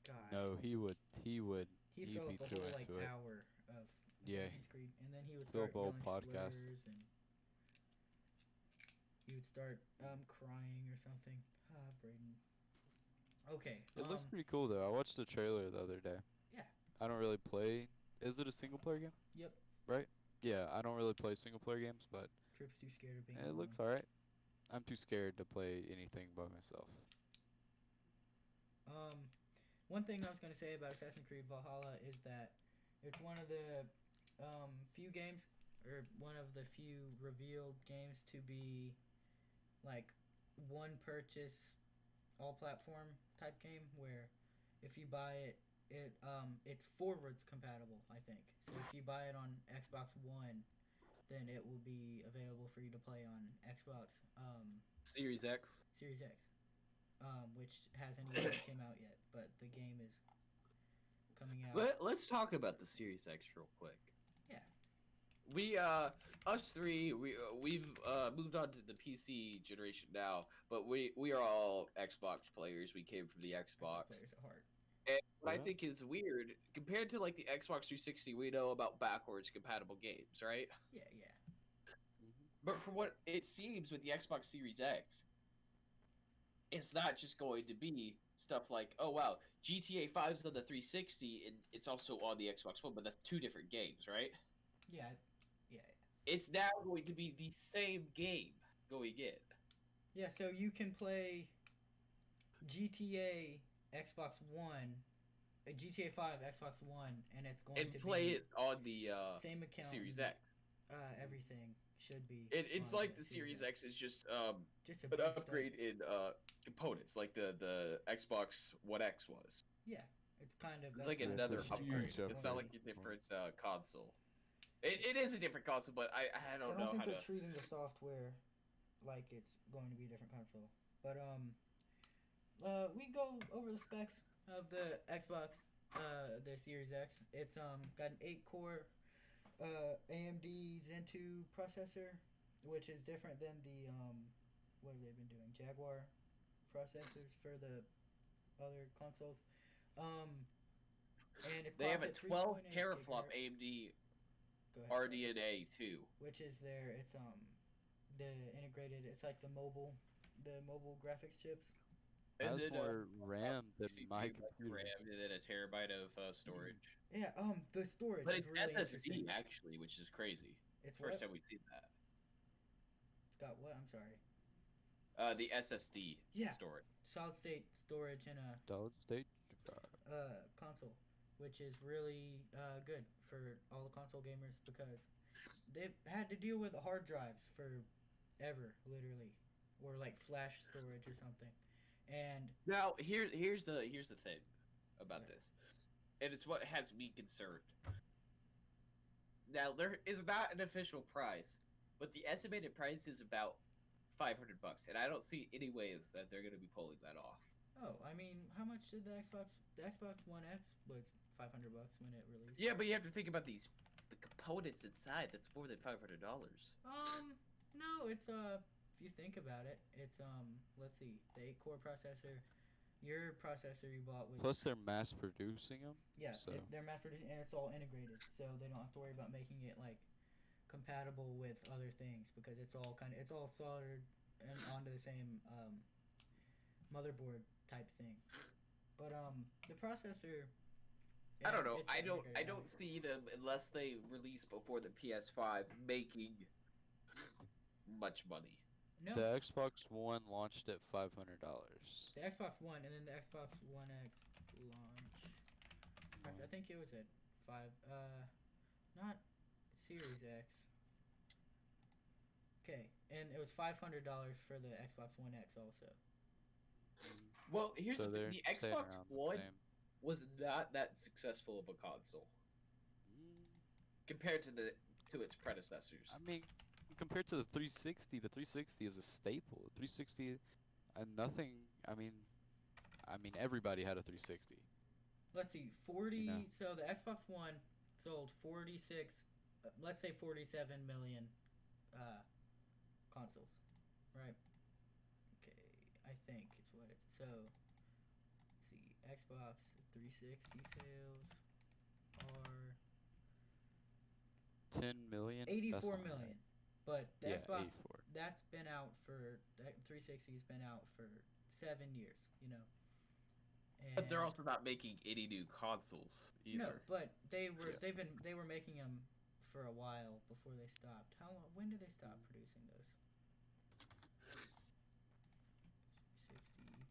God. No, he would. He'd He'd fill be up the too whole like into it. hour of Yeah, Assassin's Creed, and then he would fill start up a whole yelling podcast. slurs, and he would start crying or something. Ah, Braden. Okay. It looks pretty cool though. I watched the trailer the other day. Yeah. I don't really play. Is it a single player game? Yep. Right? Yeah, I don't really play single player games, but Trip's too scared of being it alone. looks alright. I'm too scared to play anything by myself. One thing I was gonna say about Assassin's Creed Valhalla is that it's one of the few games, or one of the few revealed games to be like one purchase, all platform type game where if you buy it, it's forwards compatible. I think so. If you buy it on Xbox One, then it will be available for you to play on Xbox Series X. Series X, which hasn't even came out yet, but the game is coming out. Let's talk about the Series X real quick. Yeah. We us three we've moved on to the PC generation now, but we are all Xbox players. We came from the Xbox. Players at heart. And what I Yeah. think is weird compared to like the Xbox 360, we know about backwards compatible games, right? Yeah. But from what it seems with the Xbox Series X, it's not just going to be stuff like, oh wow, GTA 5's on the 360 and it's also on the Xbox One, but that's two different games, right? Yeah. It's now going to be the same game going in. Yeah. So you can play GTA Xbox One, GTA 5 Xbox One, and it's going And to play be it on the same account. Series X. Everything should be. It's on like the Series X is just Just a an beefed up- upgrade in components, like the Xbox One X was. Yeah, it's kind of. It's like It's a another huge upgrade. It's not upgrade. like a different console. It is a different console, but I don't know how to. treating the software like it's going to be a different console. But we go over the specs of the Xbox, the Series X. It's got an 8-core AMD Zen 2 processor, which is different than the what have they been doing? Jaguar processors for the other consoles. And it's They have a clocked at 12 3.8 teraflop gigahertz. AMD Go ahead. RDNA 2. Which is their it's the integrated, it's like the mobile graphics chips. It And has then, more RAM than 62 my meg computer. RAM and then a terabyte of storage. Yeah, the storage But is it's really SSD interesting. actually, which is crazy. It's what? First time we've seen that. It's got what? I'm sorry. The SSD Yeah. storage. Solid state storage in a Solid state. console, which is really good for all the console gamers because they've had to deal with hard drives forever, literally, or like flash storage or something. And Now here's the thing about Right. this, and it's what has me concerned. Now there is not an official price, but the estimated price is about $500, and I don't see any way that they're going to be pulling that off. oh, I mean, how much did the Xbox One X was $500 when it released? Yeah, but you have to think about the components inside. That's more than $500. No, it's if you think about it, it's let's see, the 8-core processor. Your processor you bought was Plus, they're mass producing them. yeah, so- they're mass produced and it's all integrated, so they don't have to worry about making it like compatible with other things because it's all soldered and onto the same motherboard type thing. But the processor. I don't know. it's I integrated don't on it. see them unless they release before the PS5 making much money. No, The Xbox One launched at $500. the Xbox One and then the Xbox One X launch. Actually, I think it was at 5. Not Series X. Okay, and it was $500 for the Xbox One X also. Well, here's So the they're thing: the staying Xbox around the One same. was not that successful of a console compared to its predecessors. I mean, compared to the 360 is a staple. The 360 and nothing. I mean, everybody had a 360. Let's see, 40. know. So the Xbox One sold 46. Let's say 47 million consoles, right? Okay, I think it's what So, let's see, Xbox 360 sales are 10 million. 84 million. But the Yeah, Xbox 84. that's been out for that 360's been out for 7 years, you know. And But they're also not making any new consoles no, either. but they were Yeah. they were making them for a while before they stopped. How long? When did they stop producing those? 360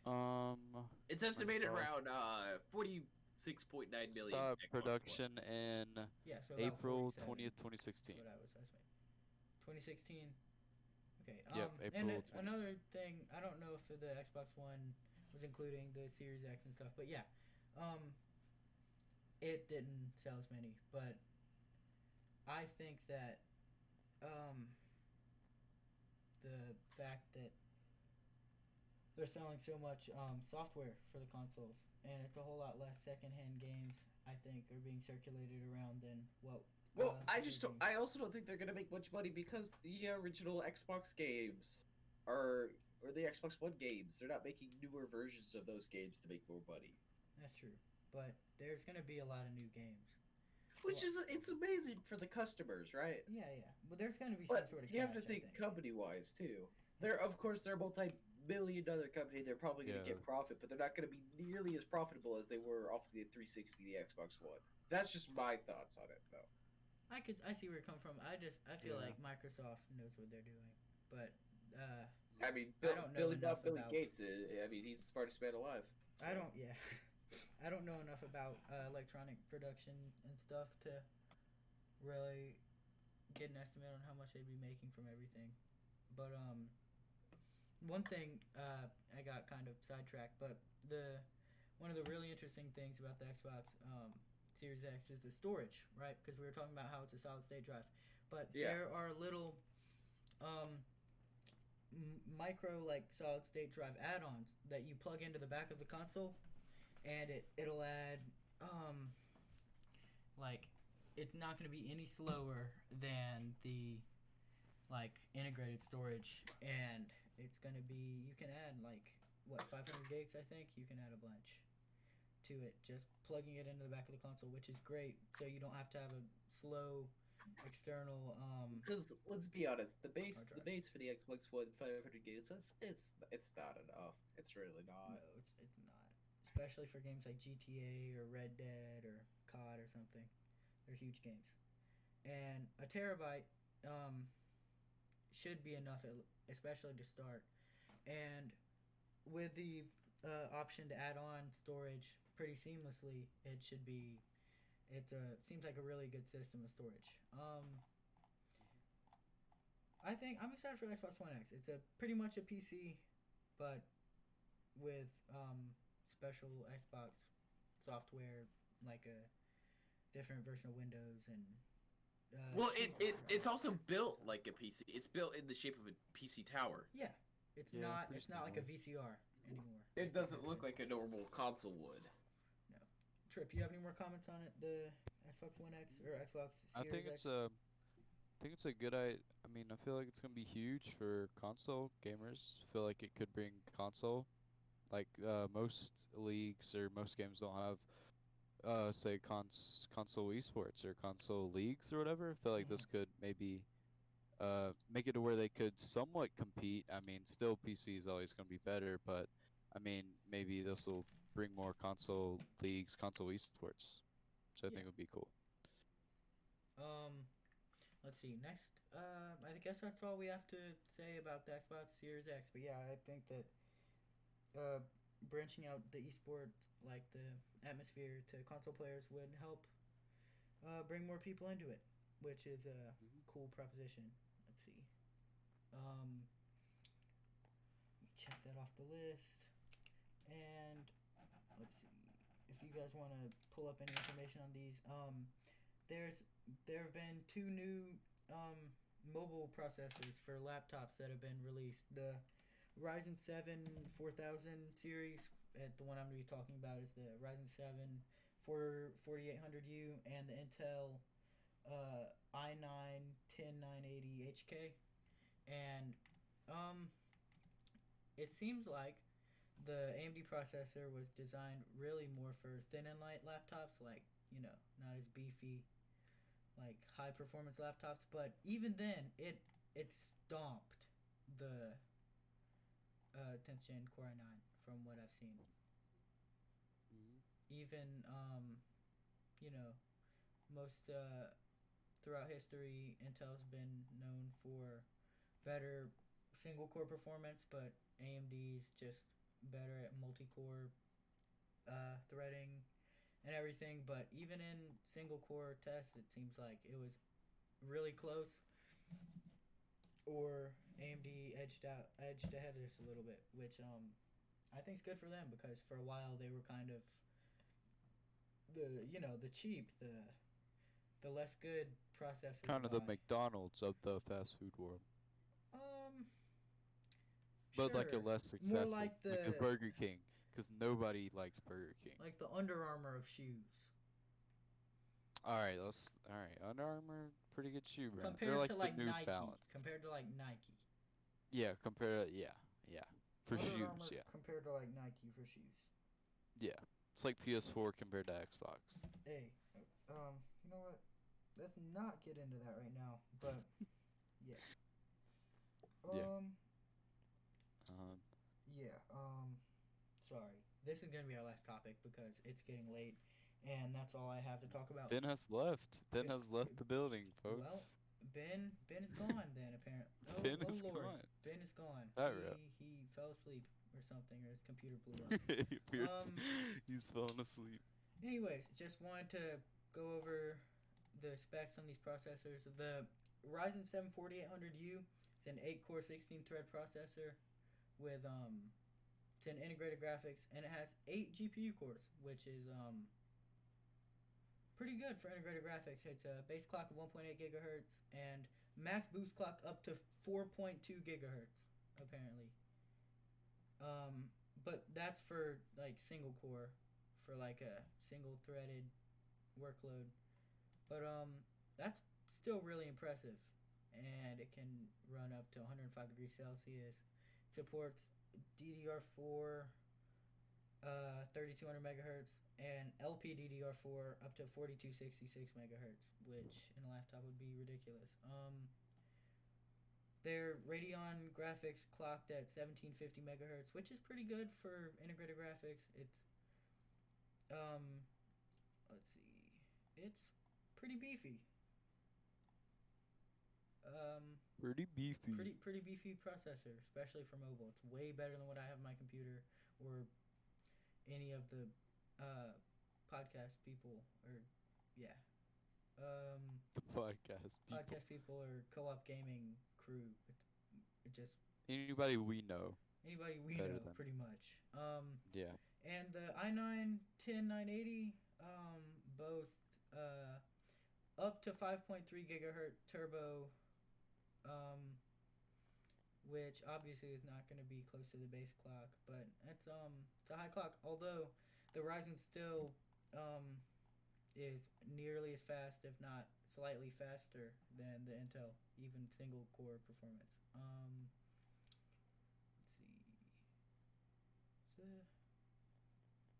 stopped. It's estimated Microsoft around 46.9 million stopped Xbox production Ones. in Yeah, so about April 47. 20th, That's 2016. what I was estimating. 2016. Okay. Yep, And April 20. another thing, I don't know if the Xbox One was including the Series X and stuff, but yeah, it didn't sell as many. But I think that the fact that they're selling so much software for the consoles, and it's a whole lot less secondhand games, I think, are being circulated around than what. Well, I they're just don't, being- I also don't think they're gonna make much money because the original Xbox games are or the Xbox One games. They're not making newer versions of those games to make more money. That's true, but there's gonna be a lot of new games. Which is it's amazing for the customers, right? Yeah, yeah, but there's gonna be some But sort of. you have to catch, I think company wise too. They're of course they're a multi-billion-dollar company. They're probably going to Yeah. get profit, but they're not going to be nearly as profitable as they were off the 360, the Xbox One. That's just my thoughts on it, though. I see where you're coming from. I feel Yeah. like Microsoft knows what they're doing, but I mean, I don't know enough Billy about- Gates. I mean, he's the smartest man alive. I don't. Yeah, I don't know enough about electronic production and stuff to really get an estimate on how much they'd be making from everything. But one thing I got kind of sidetracked, but one of the really interesting things about the Xbox Series X is the storage, right? Because we were talking about how it's a solid state drive, but Yeah. there are little micro like solid state drive add-ons that you plug into the back of the console, and it'll add like it's not going to be any slower than the like integrated storage, and it's going to be you can add like what 500 gigs I think you can add a bunch to it just plugging it into the back of the console, which is great, so you don't have to have a slow external Because let's be honest, the hard base drive. for the Xbox One 500 gigs, it's not enough. It's really No, not. it's not. Especially for games like GTA or Red Dead or COD or something. They're huge games. And a terabyte should be enough, especially to start. And with the option to add on storage pretty seamlessly, it should be. It seems like a really good system of storage. I think I'm excited for Xbox One X. It's pretty much a PC, but with special Xbox software, like a different version of Windows and. Well, cheaper, it's right? also built like a PC. It's built in the shape of a PC tower. Yeah, it's Yeah, not. pretty It's not like a similar. VCR anymore. It doesn't look like a normal console would. Trip, you have any more comments on it? The Xbox One X or Xbox I Series think X? it's a, I think it's a good I mean, I feel like it's gonna be huge for console gamers. I feel like it could bring console, like most leagues or most games don't have, say console esports or console leagues or whatever. I feel like this could maybe make it to where they could somewhat compete. I mean, still PC is always gonna be better, but I mean, maybe this will bring more console leagues, console esports, which I Yeah. think would be cool. Let's see. Next, I guess that's all we have to say about the Xbox Series X. But yeah, I think that branching out the esports, like the atmosphere to console players, would help bring more people into it, which is a cool proposition. Let's see. Check that off the list, and let's see if you guys want to pull up any information on these. There have been two new mobile processors for laptops that have been released. The Ryzen 7 4000 series, the one I'm going to be talking about is the Ryzen 7 4800U, and the Intel i9 10980HK, and it seems like the AMD processor was designed really more for thin and light laptops, like not as beefy, like high performance laptops. But even then, it stomped the 10th gen Core i9 from what I've seen. Mhm. Even you know, most throughout history, Intel's been known for better single core performance, but AMD's just better at multi core threading and everything. But even in single core tests, it seems like it was really close, or AMD edged ahead of us a little bit, which I think is good for them because for a while they were kind of the cheap, the less good processors Kind to of the buy. McDonald's of the fast food world, Um, but like a sure. less More successful, like like a the Burger King, because nobody likes Burger King. Under Armour of shoes All right, Under Armour, pretty good shoe brand. They're compared like to the like New Nike. Balance. Compared to like Nike. Yeah, yeah. For Under shoes, Armour yeah, compared to like Nike for shoes. yeah. It's like PS4 compared to Xbox. Hey, you know what? Let's not get into that right now. But yeah. Yeah. Um. Um, Yeah. Sorry. This is gonna be our last topic because it's getting late, and that's all I have to talk about. Ben has left. Ben B- has left the building, Well, folks. Ben is gone then apparently. Oh, Ben oh is Lord, gone. Ben is gone. That rip. He fell asleep or something, or his computer blew up. He's falling asleep. Anyways, just wanted to go over the specs on these processors. The Ryzen 7 4800U is an 8-core 16-thread processor with it's an integrated graphics, and it has 8 GPU cores, which is pretty good for integrated graphics. It's a base clock of 1.8 gigahertz and max boost clock up to 4.2 gigahertz apparently. But that's for like single core, for like a single threaded workload. But that's still really impressive, and it can run up to 105 degrees Celsius. It supports DDR4 3200 megahertz and LPDDR4 up to 4266 megahertz, which in a laptop would be ridiculous. Their Radeon graphics clocked at 1750 megahertz, which is pretty good for integrated graphics. It's let's see, it's pretty beefy. Pretty beefy. Pretty beefy processor, especially for mobile. It's way better than what I have on my computer or any of the podcast people or yeah. The podcast people. Podcast people or co-op gaming crew. It just Anybody we know. anybody we Better know than. pretty much. Yeah. And the i9 10980 both up to 5.3 gigahertz turbo, which obviously is not going to be close to the base clock, but it's a high clock. Although the Ryzen still is nearly as fast, if not slightly faster than the Intel, even single core performance. Let's see.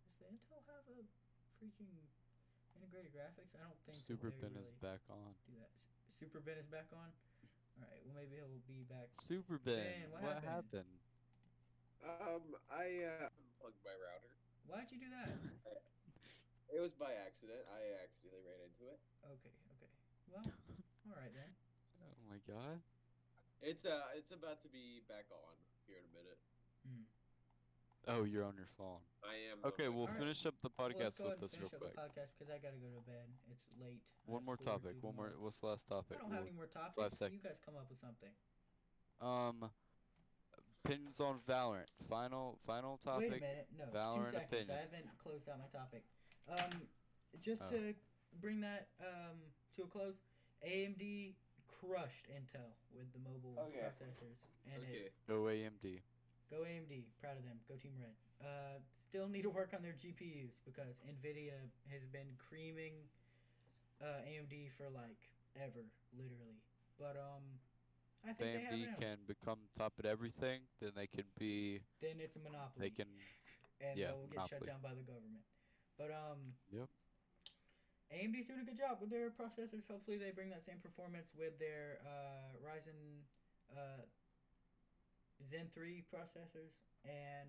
Does the Intel have a freaking integrated graphics? I don't think Super that they Ben is really back on. do that. Super Ben is back on. All right. Well, maybe he'll be back. Super Ben. Ben, what What happened? happened? I unplugged my router. Why'd you do that? It was by accident. I accidentally ran into it. Okay. Well, all right then. Oh my god. It's about to be back on here in a minute. Oh, you're on your phone. I am. Okay, we'll Alright. finish up the Well, let's podcast go with ahead and this real finish up quick. the podcast because I gotta go to bed. It's late. I One have more schoolwork topic. due One more. tomorrow. What's the last topic? I don't have any more topics. 5 seconds. You guys come up with something. Opinions on Valorant. Final topic. Wait a minute. No, Valorant 2 seconds. opinions. I haven't closed out my topic. Just Oh. to bring that to a close, AMD crushed Intel with the mobile Okay. processors, and Okay. Go AMD. go AMD. Proud of them. Go Team Red. Still need to work on their GPUs because Nvidia has been creaming AMD for like ever, literally. But I If think they have AMD it. can become top at everything, then they can be. Then it's a monopoly. They can. And Yeah, they'll get shut monopoly. down by the government. But Yep. AMD's doing a good job with their processors. Hopefully, they bring that same performance with their Ryzen Zen 3 processors and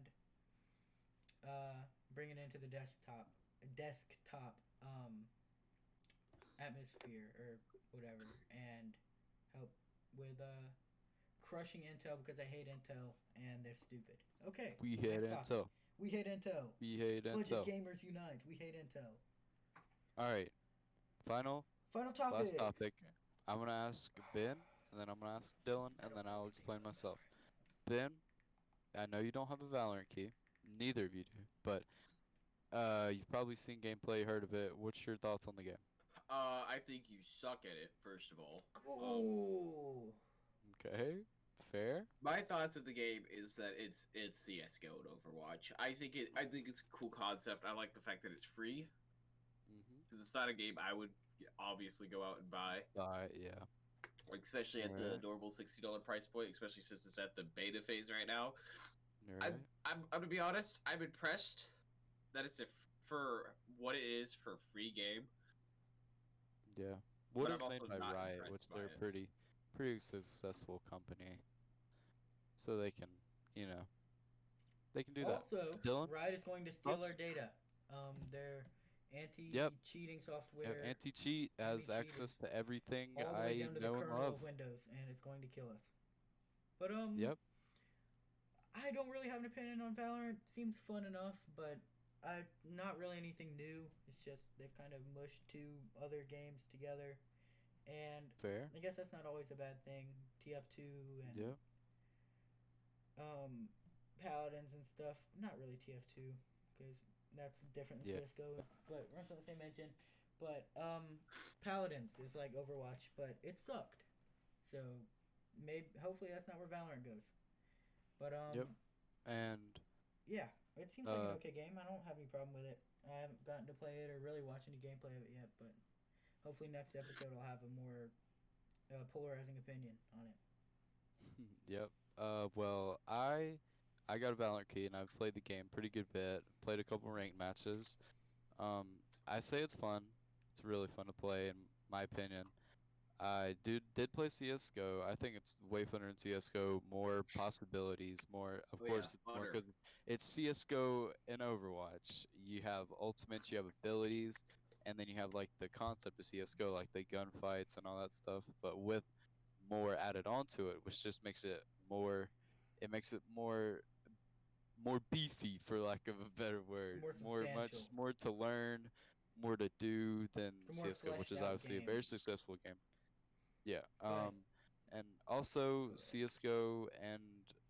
bring it into the desktop atmosphere or whatever, and help with crushing Intel because I hate Intel and they're stupid. Okay, We hate next topic. Intel. We hate Intel. We hate Budget Intel. gamers unite. We hate Intel. All right. Final Final topic. last topic. I'm gonna ask Ben, and then I'm gonna ask Dylan, and then I'll explain myself. Ben, I know you don't have a Valorant key. Neither of you do, but you've probably seen gameplay, heard of it. What's your thoughts on the game? I think you suck at it. First of all. Ooh. Okay, fair. My thoughts of the game is that it's CS:GO and Overwatch. I think it's a cool concept. I like the fact that it's free because it's not a game I would obviously go out and buy, Yeah. like, especially at the Alright. normal $60 price point, especially since it's at the beta phase right now. Alright. I'm gonna be honest. I'm impressed that it's for what it is for a free game. Yeah. What But is I'm made also by not Riot, impressed which by they're it. pretty successful company. So they can, they can do that. Also, Dylan? Riot is going to steal Thoughts? our data. Their anti-cheating software Anti-cheat has anti-cheat access is to everything all the way I down to the know and kernel love. of Windows, and it's going to kill us. But Yep. I don't really have an opinion on Valorant. Seems fun enough, but not really anything new. It's just they've kind of mushed two other games together, and Fair. I guess that's not always a bad thing. TF2 and Yep. Paladins and stuff. Not really TF2 because that's different than Yeah. CS:GO, but runs on the same engine. But Paladins is like Overwatch, but it sucked. So hopefully that's not where Valorant goes. But Yep. And yeah, it seems like an Uh, okay game. I don't have any problem with it. I haven't gotten to play it or really watch any gameplay of it yet, but hopefully next episode I'll have a more polarizing opinion on it. yep. Well, I got a Valorant key and I've played the game pretty good bit. Played a couple ranked matches. Um, I say it's fun. It's really fun to play in my opinion. I did play CS:GO. I think it's way funner in CS:GO. More possibilities. More, of Oh, yeah, course, it's more funner. because it's CS:GO and Overwatch. You have ultimates, you have abilities, and then you have like the concept of CS:GO, like the gunfights and all that stuff. But with more added onto it, which just makes it more. It makes it more beefy, for lack of a better word. More Much substantial. more to learn, more to do than It's a more CS:GO, which fleshed is out obviously a game. very successful game. Yeah. But And also Go ahead. CS:GO and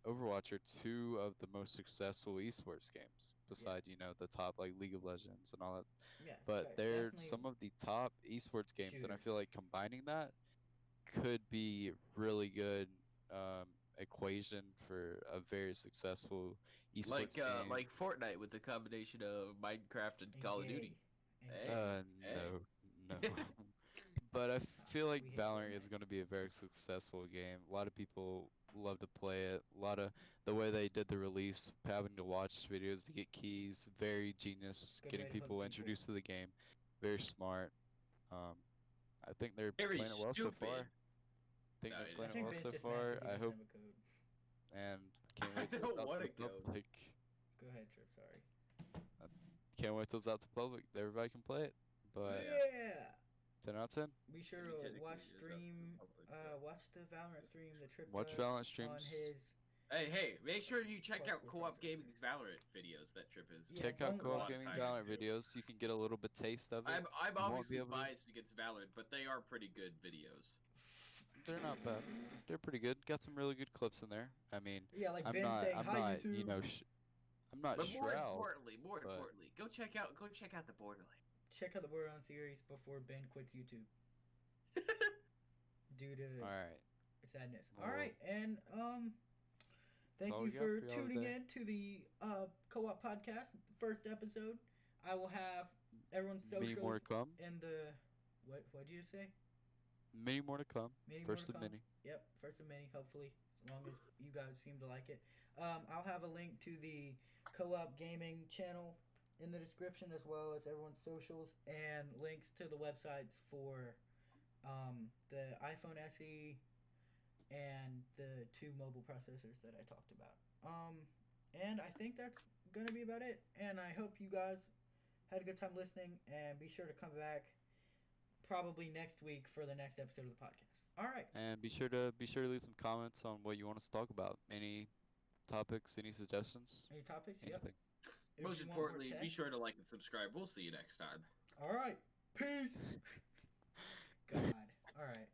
Overwatch are two of the most successful esports games, beside the top like League of Legends and all that. yeah, But they're definitely some of the top esports games, and I shooters. feel like combining that could be really good equation for a very successful esports game. Like Fortnite with the combination of Minecraft and And Call of gay. Duty. And Hey. gay. No, no. But I feel like We hate Valorant is Fortnite. going to be a very successful game. A lot of people love to play it. A lot of the way they did the release, having to watch videos to get keys, very genius. Good Getting way to hook people people. introduced to the game, very smart. Um, I think they're Very playing it well so far. stupid. Think No, they're it I playing it think well Ben's so just mad far. 'cause he I doesn't hope have a code. and can't I wait till don't it's out to wanna the go. public. Go ahead, Trip. Sorry. Can't wait till it's out to public. Everybody can play it. But Yeah. 10 out of 10. Be sure I mean, to technically watch it is up to the stream. public, but- Watch the Valorant stream. The Trip Watch does Valorant on streams. his. Hey, make sure you check Plus out four Co-op processor. Gaming's Valorant videos that Trip is. Yeah, Check out don't Co-op watch Gaming time Valorant too. videos. You can get a little bit taste of it. I'm You won't be obviously able to- biased against Valorant, but they are pretty good videos. They're not bad. They're pretty good. Got some really good clips in there. I mean, Yeah, like I'm Ben not. saying I'm hi not. YouTube. I'm not But more Shroud. importantly, go check out the Borderlands. Check out the Borderlands series before Ben quits YouTube due to All right. sadness. Well, All right, and thank all you we got for for y'all tuning today. in to the co-op podcast, first episode. I will have everyone's Many socials more to come. in the What'd you say? Many more to come. Many more First to of come. many. Yep, first of many. Hopefully, as long as you guys seem to like it. I'll have a link to the Co-op Gaming channel in the description, as well as everyone's socials, and links to the websites for the iPhone SE and the 2 mobile processors that I talked about. And I think that's gonna be about it. And I hope you guys had a good time listening, and be sure to come back probably next week for the next episode of the podcast. All right. And be sure to leave some comments on what you want us to talk about. Any topics, any suggestions, Any topics? Yep. anything. If Most you want more importantly, tech. be sure to like and subscribe. We'll see you next time. All right. Peace. God. All right.